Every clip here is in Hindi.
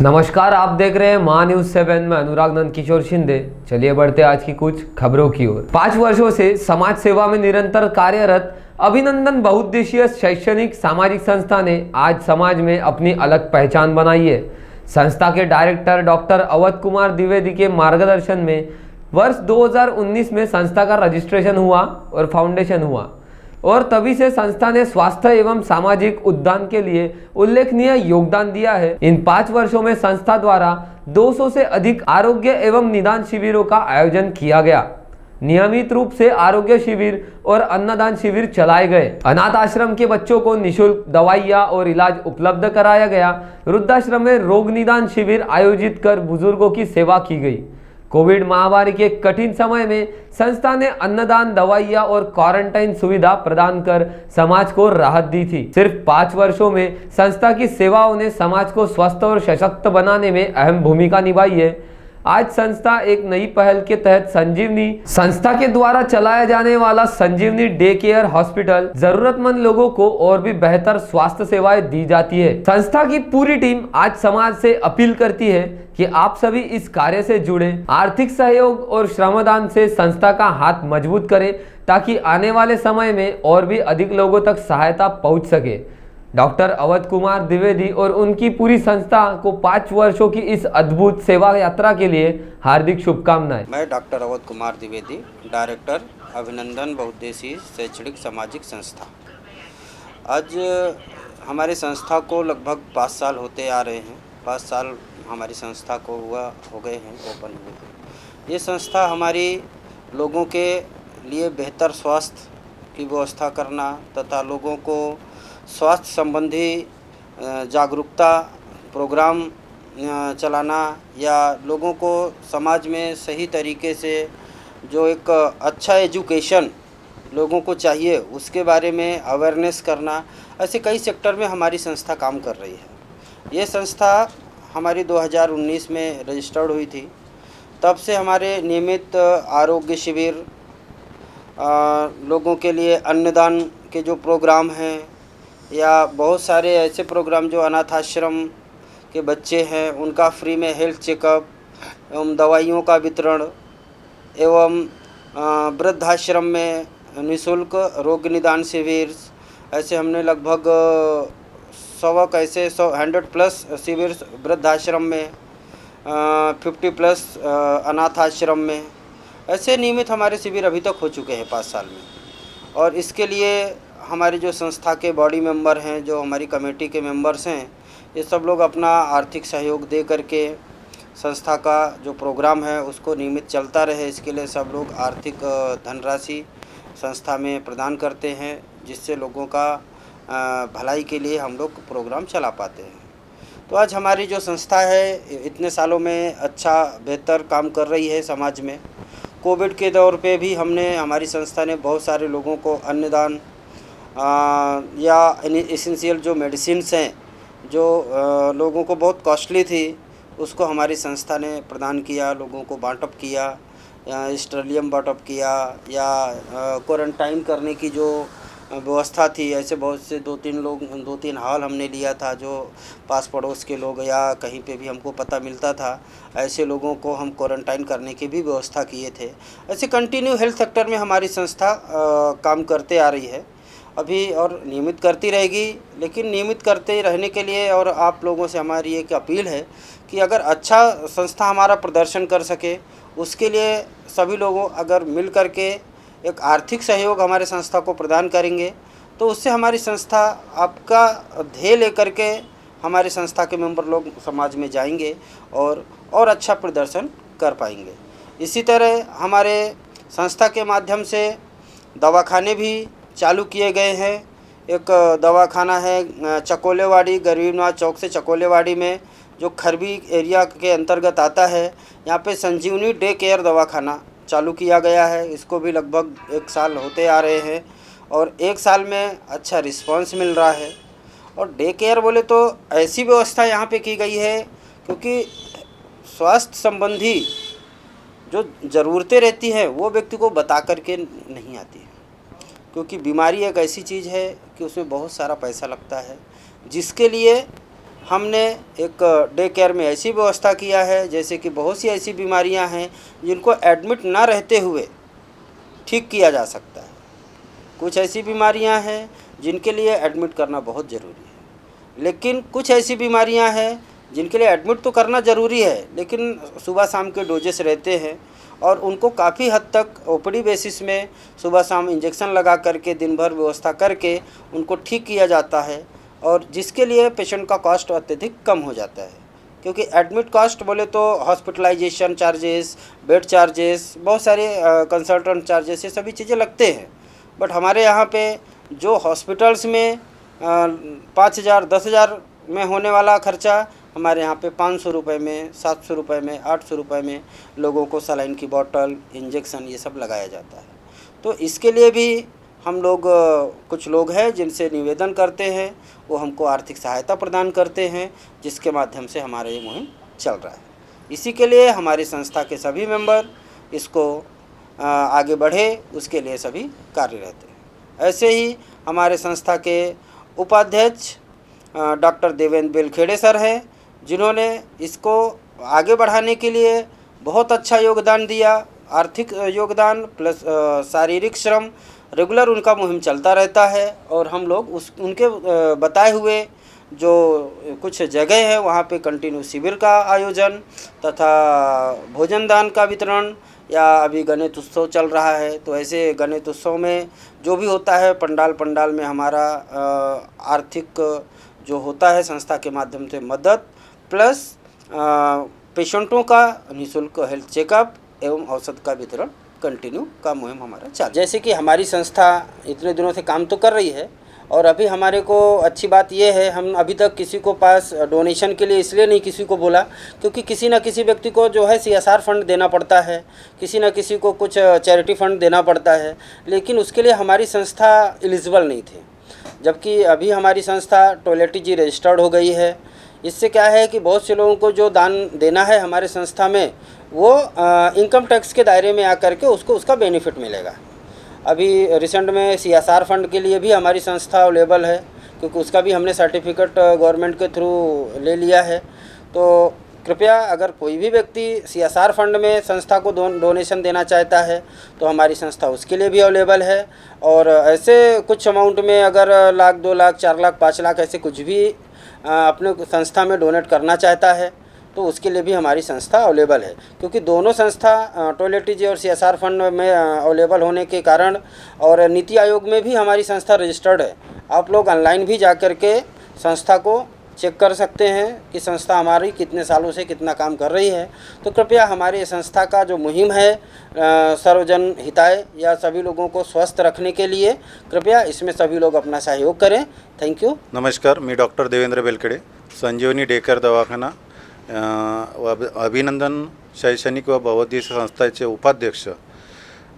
नमस्कार, आप देख रहे हैं मां न्यूज 7 में अनुराग नंद किशोर शिंदे। चलिए बढ़ते आज की कुछ खबरों की ओर। 5 वर्षों से समाज सेवा में निरंतर कार्यरत अभिनंदन बहुउद्देशीय शैक्षणिक सामाजिक संस्था ने आज समाज में अपनी अलग पहचान बनाई है। संस्था के डायरेक्टर डॉक्टर अवध कुमार द्विवेदी के मार्गदर्शन में वर्ष 2019 में संस्था का रजिस्ट्रेशन हुआ और फाउंडेशन हुआ और तभी से संस्था ने स्वास्थ्य एवं सामाजिक उद्यान के लिए उल्लेखनीय योगदान दिया है। इन 5 वर्षों में संस्था द्वारा 200 से अधिक आरोग्य एवं निदान शिविरों का आयोजन किया गया। नियमित रूप से आरोग्य शिविर और अन्नदान शिविर चलाए गए। अनाथ आश्रम के बच्चों को निःशुल्क दवाइयाँ और इलाज उपलब्ध कराया गया। वृद्धाश्रम में रोग निदान शिविर आयोजित कर बुजुर्गों की सेवा की गई। कोविड महामारी के कठिन समय में संस्था ने अन्नदान, दवाइयाँ और क्वारंटाइन सुविधा प्रदान कर समाज को राहत दी थी। सिर्फ 5 वर्षों में संस्था की सेवाओं ने समाज को स्वस्थ और सशक्त बनाने में अहम भूमिका निभाई है। आज संस्था एक नई पहल के तहत संस्था के द्वारा चलाया जाने वाला संजीवनी डे केयर हॉस्पिटल जरूरतमंद लोगों को और भी बेहतर स्वास्थ्य सेवाएं दी जाती है। संस्था की पूरी टीम आज समाज से अपील करती है कि आप सभी इस कार्य से जुड़े। आर्थिक सहयोग और श्रमदान से संस्था का हाथ मजबूत करें ताकि आने वाले समय में और भी अधिक लोगों तक सहायता पहुंच सके। डॉक्टर अवध कुमार द्विवेदी और उनकी पूरी संस्था को 5 वर्षों की इस अद्भुत सेवा यात्रा के लिए हार्दिक शुभकामनाएं। मैं डॉक्टर अवध कुमार द्विवेदी, डायरेक्टर अभिनंदन बहुउद्देशीय शैक्षणिक सामाजिक संस्था। आज हमारी संस्था को लगभग 5 साल होते आ रहे हैं। 5 साल हमारी संस्था को हो गए हैं, ओपन हुए। ये संस्था हमारी लोगों के लिए बेहतर स्वास्थ्य की व्यवस्था करना तथा लोगों को स्वास्थ्य संबंधी जागरूकता प्रोग्राम चलाना या लोगों को समाज में सही तरीके से जो एक अच्छा एजुकेशन लोगों को चाहिए उसके बारे में अवेयरनेस करना, ऐसे कई सेक्टर में हमारी संस्था काम कर रही है। ये संस्था हमारी 2019 में रजिस्टर्ड हुई थी। तब से हमारे नियमित आरोग्य शिविर, लोगों के लिए अन्नदान के जो प्रोग्राम हैं या बहुत सारे ऐसे प्रोग्राम जो अनाथ आश्रम के बच्चे हैं उनका फ्री में हेल्थ चेकअप एवं दवाइयों का वितरण एवं वृद्धाश्रम में निःशुल्क रोग निदान शिविर, ऐसे हमने लगभग 100+ शिविर वृद्धाश्रम में, 50+ अनाथ आश्रम में, ऐसे नियमित हमारे शिविर अभी तक हो चुके हैं 5 साल में। और इसके लिए हमारे जो संस्था के बॉडी मेंबर हैं, जो हमारी कमेटी के मेंबर्स हैं, ये सब लोग अपना आर्थिक सहयोग दे करके संस्था का जो प्रोग्राम है उसको नियमित चलता रहे, इसके लिए सब लोग आर्थिक धनराशि संस्था में प्रदान करते हैं, जिससे लोगों का भलाई के लिए हम लोग प्रोग्राम चला पाते हैं। तो आज हमारी जो संस्था है इतने सालों में अच्छा बेहतर काम कर रही है समाज में। कोविड के दौर पे भी हमारी संस्था ने बहुत सारे लोगों को अन्नदान या एसेंशियल जो मेडिसिन्स हैं जो लोगों को बहुत कॉस्टली थी उसको हमारी संस्था ने प्रदान किया, लोगों को बाँटअप किया, या स्टेरिलियम बाँटअप किया या क्वारंटाइन करने की जो व्यवस्था थी, ऐसे बहुत से 2-3 हॉल हमने लिया था जो पास पड़ोस के लोग या कहीं पे भी हमको पता मिलता था, ऐसे लोगों को हम क्वारंटाइन करने की भी व्यवस्था किए थे। ऐसे कंटिन्यू हेल्थ सेक्टर में हमारी संस्था काम करते आ रही है अभी और नियमित करती रहेगी। लेकिन नियमित करते रहने के लिए और आप लोगों से हमारी एक अपील है कि अगर अच्छा संस्था हमारा प्रदर्शन कर सके उसके लिए सभी लोगों अगर मिल करके एक आर्थिक सहयोग हमारे संस्था को प्रदान करेंगे तो उससे हमारी संस्था आपका ध्येय लेकर के हमारी संस्था के मेंबर लोग समाज में जाएंगे और अच्छा प्रदर्शन कर पाएंगे। इसी तरह हमारे संस्था के माध्यम से दवाखाने भी चालू किए गए हैं। एक दवाखाना है चकोलेवाड़ी, गरीबनाथ चौक से चकोलेवाड़ी में, जो खरबी एरिया के अंतर्गत आता है। यहाँ पे संजीवनी डे केयर दवाखाना चालू किया गया है। इसको भी लगभग 1 साल होते आ रहे हैं और 1 साल में अच्छा रिस्पांस मिल रहा है। और डे केयर बोले तो ऐसी व्यवस्था यहाँ पे की गई है क्योंकि स्वास्थ्य संबंधी जो ज़रूरतें रहती हैं वो व्यक्ति को बता करके नहीं आती है, क्योंकि बीमारी एक ऐसी चीज़ है कि उसमें बहुत सारा पैसा लगता है, जिसके लिए हमने एक डे केयर में ऐसी व्यवस्था किया है, जैसे कि बहुत सी ऐसी बीमारियां हैं जिनको एडमिट ना रहते हुए ठीक किया जा सकता है। कुछ ऐसी बीमारियां हैं जिनके लिए एडमिट करना बहुत ज़रूरी है, लेकिन कुछ ऐसी बीमारियां हैं जिनके लिए एडमिट तो करना ज़रूरी है, लेकिन सुबह शाम के डोजेस रहते हैं और उनको काफ़ी हद तक ओपीडी बेसिस में सुबह शाम इंजेक्शन लगा करके दिन भर व्यवस्था करके उनको ठीक किया जाता है, और जिसके लिए पेशेंट का कॉस्ट अत्यधिक कम हो जाता है। क्योंकि एडमिट कॉस्ट बोले तो हॉस्पिटलाइजेशन चार्जेस, बेड चार्जेस, बहुत सारे कंसल्टेंट चार्जेस, ये सभी चीज़ें लगते हैं। बट हमारे यहाँ पे जो हॉस्पिटल्स में 5,000 10,000 में होने वाला खर्चा, हमारे यहाँ पे 500 रुपये में, 700 रुपये में, 800 रुपये में लोगों को सलाइन की बोतल, इंजेक्शन ये सब लगाया जाता है। तो इसके लिए भी हम लोग कुछ लोग हैं जिनसे निवेदन करते हैं, वो हमको आर्थिक सहायता प्रदान करते हैं, जिसके माध्यम से हमारा ये मुहिम चल रहा है। इसी के लिए हमारी संस्था के सभी मेंबर इसको आगे बढ़े, उसके लिए सभी कार्य रहते हैं। ऐसे ही हमारे संस्था के उपाध्यक्ष डॉक्टर देवेंद्र बेलखेड़े सर हैं, जिन्होंने इसको आगे बढ़ाने के लिए बहुत अच्छा योगदान दिया। आर्थिक योगदान प्लस शारीरिक श्रम, रेगुलर उनका मुहिम चलता रहता है, और हम लोग उनके बताए हुए जो कुछ जगह है वहाँ पे कंटिन्यू शिविर का आयोजन तथा भोजन दान का वितरण, या अभी गणेश उत्सव चल रहा है तो ऐसे गणेश उत्सव में जो भी होता है पंडाल में हमारा आर्थिक जो होता है संस्था के माध्यम से मदद, प्लस पेशेंटों का निःशुल्क हेल्थ चेकअप एवं औषध का वितरण कंटिन्यू का मुहिम हमारा चालू। जैसे कि हमारी संस्था इतने दिनों से काम तो कर रही है, और अभी हमारे को अच्छी बात यह है, हम अभी तक किसी को पास डोनेशन के लिए इसलिए नहीं किसी को बोला, क्योंकि किसी न किसी व्यक्ति को जो है CSR फंड देना पड़ता है, किसी न किसी को कुछ चैरिटी फंड देना पड़ता है, लेकिन उसके लिए हमारी संस्था एलिजिबल नहीं थी। जबकि अभी हमारी संस्था टॉयलेटी जी रजिस्टर्ड हो गई है। इससे क्या है कि बहुत से लोगों को जो दान देना है हमारे संस्था में, वो इनकम टैक्स के दायरे में आकर के उसको उसका बेनिफिट मिलेगा। अभी रिसेंट में CSR फंड के लिए भी हमारी संस्था अवेलेबल है, क्योंकि उसका भी हमने सर्टिफिकेट गवर्नमेंट के थ्रू ले लिया है। तो कृपया अगर कोई भी व्यक्ति CSR फंड में संस्था को डोनेशन देना चाहता है तो हमारी संस्था उसके लिए भी अवेलेबल है। और ऐसे कुछ अमाउंट में अगर 1 लाख, 2 लाख, 4 लाख, 5 लाख ऐसे कुछ भी अपने संस्था में डोनेट करना चाहता है तो उसके लिए भी हमारी संस्था अवेलेबल है। क्योंकि दोनों संस्था टॉयलेटी जी और CSR फंड में अवेलेबल होने के कारण, और नीति आयोग में भी हमारी संस्था रजिस्टर्ड है। आप लोग ऑनलाइन भी जा कर के संस्था को चेक कर सकते हैं कि संस्था हमारी कितने सालों से कितना काम कर रही है। तो कृपया हमारे संस्था का जो मुहिम है सर्वजन हिताय या सभी लोगों को स्वस्थ रखने के लिए, कृपया इसमें सभी लोग अपना सहयोग करें। Thank you. नमस्कार, मी डॉक्टर देवेंद्र बेलखेडे, संजीवनी डे केअर दवाखाना अभिनंदन शैक्षणिक व बौद्धिक संस्थेचे उपाध्यक्ष।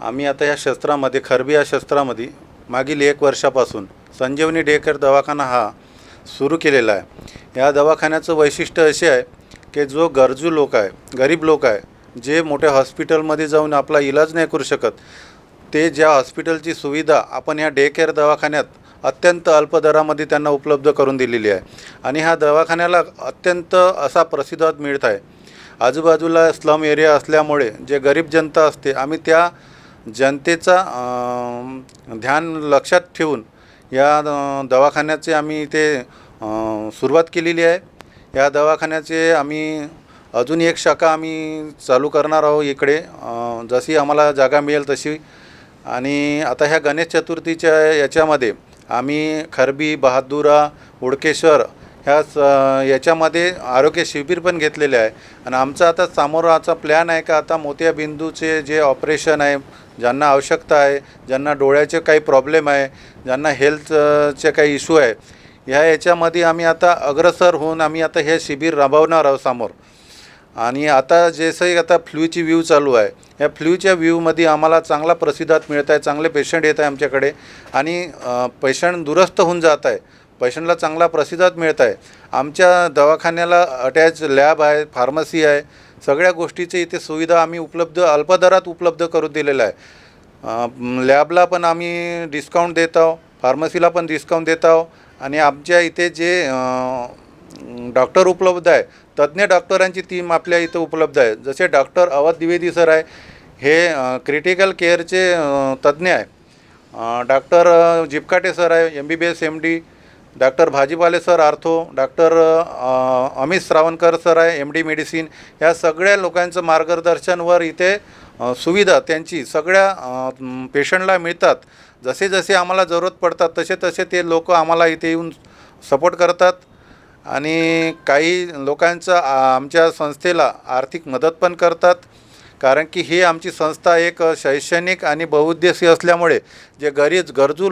आम्ही आता या क्षेत्रामध्ये खरबी या क्षेत्रामध्ये मागील 1 वर्षापासून संजीवनी डे केअर दवाखाना हा सुरू केलेला आहे। या दवाखान्याचं वैशिष्ट्य असे आहे की जो गरजू लोक आहे, गरीब लोक आहे, जे मोठ्या हॉस्पिटलमध्ये जाऊन आपला इलाज नाही करू शकत, ते ज्या हॉस्पिटलची सुविधा आपण या डे केअर दवाखान्यात अत्यंत अल्प दरामध्ये त्यांना उपलब्ध करून दिलेली आहे। आणि ह्या दवाखान्याला अत्यंत असा प्रतिसाद मिळत आहे। आजूबाजूला स्लम एरिया असल्यामुळे जे गरीब जनता असते, आम्ही त्या जनतेचा ध्यान लक्षात ठेवून या दवाखान्याचे आम्ही इथे सुरुवात केलेली आहे। या दवाखान्याचे आम्ही अजून एक शाखा आम्ही चालू करणार आहोत इकडे, जशी आम्हाला जागा मिळेल तशी। आणि आता ह्या गणेश चतुर्थीच्या याच्यामध्ये आम्ही खरबी, बहादुरा, उडकेश्वर ह्या याच्यामध्ये आरोग्य शिबिर पण घेतलेले आहे। आणि आमचा आता समोरचा प्लॅन आहे का आता मोतियाबिंदूचे जे ऑपरेशन आहे, ज्यांना आवश्यकता आहे, ज्यांना डोळ्याचे काही प्रॉब्लेम आहे, ज्यांना हेल्थचे काही इश्यू आहे, ह्या याच्यामध्ये आम्ही आता अग्रसर होऊन आम्ही आता हे शिबिर राबवणार आहोत समोर। आणि आता जसं आता फ्लूची व्ह्यू चालू आहे, या फ्लूच्या व्ह्यूमध्ये आम्हाला चांगला प्रतिसाद मिळत आहे, चांगले पेशंट येत आहे आमच्याकडे आणि पेशंट दुरुस्त होऊन जात आहे, पेशंटला चांगला प्रतिसाद मिळत आहे। आमच्या दवाखान्याला अटॅच लॅब आहे, फार्मसी आहे, सगळ्या गोष्टीची इथे सुविधा आम्ही अल्प दरात उपलब्ध करून दिलेला आहे। लॅबला पण आम्ही डिस्काउंट देत आहोत, फार्मसीला पण डिस्काउंट देत आहोत। आणि आमच्या इथे जे डॉक्टर उपलब्ध आहे, तज्ज्ञ डॉक्टरांची टीम आपल्या इथं उपलब्ध आहे. जसे डॉक्टर अवध द्विवेदी सर आहे, हे क्रिटिकल केअरचे तज्ज्ञ आहे. डॉक्टर जिपकाटे सर आहे, MBBS MD. Doctor Bhajipale sir ortho, doctor Amit Shravankar sir आहे, MD मेडिसिन. या सगळ्या लोकांचं मार्गदर्शनवर इथे सुविधा त्यांची सगळ्या पेशंटला मिळतात. जसे जसे आम्हाला जरूरत पडतात तसे तसे ते लोक आम्हाला इथे येऊन सपोर्ट करतात. आणि काही लोकांचं आमच्या संस्थेला आर्थिक मदत पण करतात. कारण की ही आमची संस्था एक शैक्षणिक आणि बहुउद्देशीय असल्यामुळे जे गरजू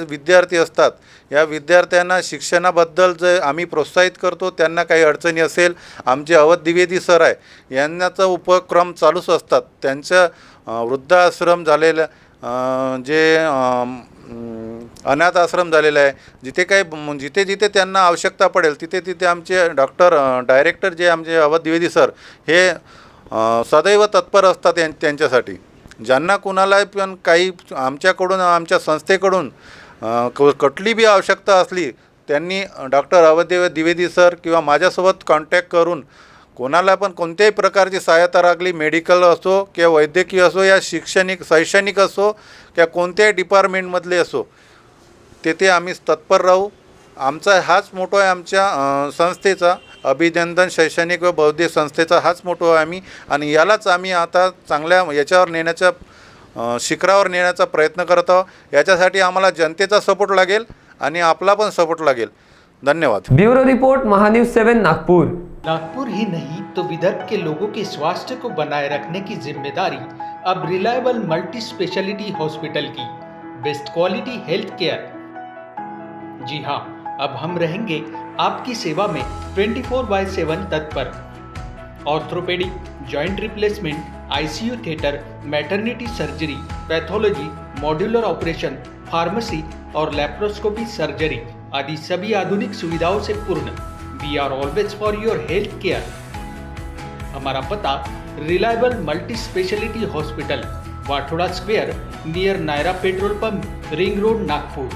विद्यार्थी असतात, या विद्यार्थ्यांना शिक्षणाबद्दल जे आम्ही प्रोत्साहित करतो. त्यांना काही अडचणी असेल, आमचे अवध द्विवेदी सर आहे यांनाचा उपक्रम चालूच असतात. त्यांचं वृद्धाश्रम झालेलं, जे अनाथ आश्रम झालेला आहे, जिथे जिथे त्यांना आवश्यकता पडेल तिथे तिथे आमचे डायरेक्टर जे आमचे अवध द्विवेदी सर हे सदैव तत्पर असतात त्यांच्यासाठी. ज्यांना कुणाला पण काही आमच्याकडून, आमच्या संस्थेकडून कुठली बी आवश्यकता असली, त्यांनी डॉक्टर अवध द्विवेदी सर किंवा माझ्यासोबत कॉन्टॅक्ट करून कोणाला पण कोणत्याही प्रकारची सहायता लागली, मेडिकल असो किंवा वैद्यकीय असो या शैक्षणिक असो किंवा कोणत्याही डिपार्टमेंटमधले असो, तेथे आम्ही तत्पर राहू. आमचा हाच मोटो आहे, आमच्या संस्थेचा अभिनंदन शैक्षणिक व बौद्धिक संस्थेचा हाच मोटो आहे आम्ही. आणि यालाच आम्ही आता चांगल्या याच्यावर नेण्याच्या, शिखरावर नेण्याचा प्रयत्न करत आहोत. याच्यासाठी आम्हाला जनतेचा सपोर्ट लागेल आणि आपला पण सपोर्ट लागेल. धन्यवाद. Bureau report Mahanews 7 Nagpur. नागपुर ही नहीं तो विदर्भ के लोगों के स्वास्थ्य को बनाए रखने की जिम्मेदारी अब रिलायबल मल्टी स्पेशलिटी हॉस्पिटल की. Best quality health care. जी हाँ, अब हम रहेंगे आपकी सेवा में 24/7 तत्पर. Orthopaedic, joint replacement, ICU theatre, maternity surgery, pathology, modular operation, pharmacy और लैप्रोस्कोपी सर्जरी आदि सभी आधुनिक सुविधाओं से पूर्ण. We are always for your health care. हमारा पता reliable multi speciality hospital, Wathoda square, near Nayara petrol pump, ring road, Nagpur.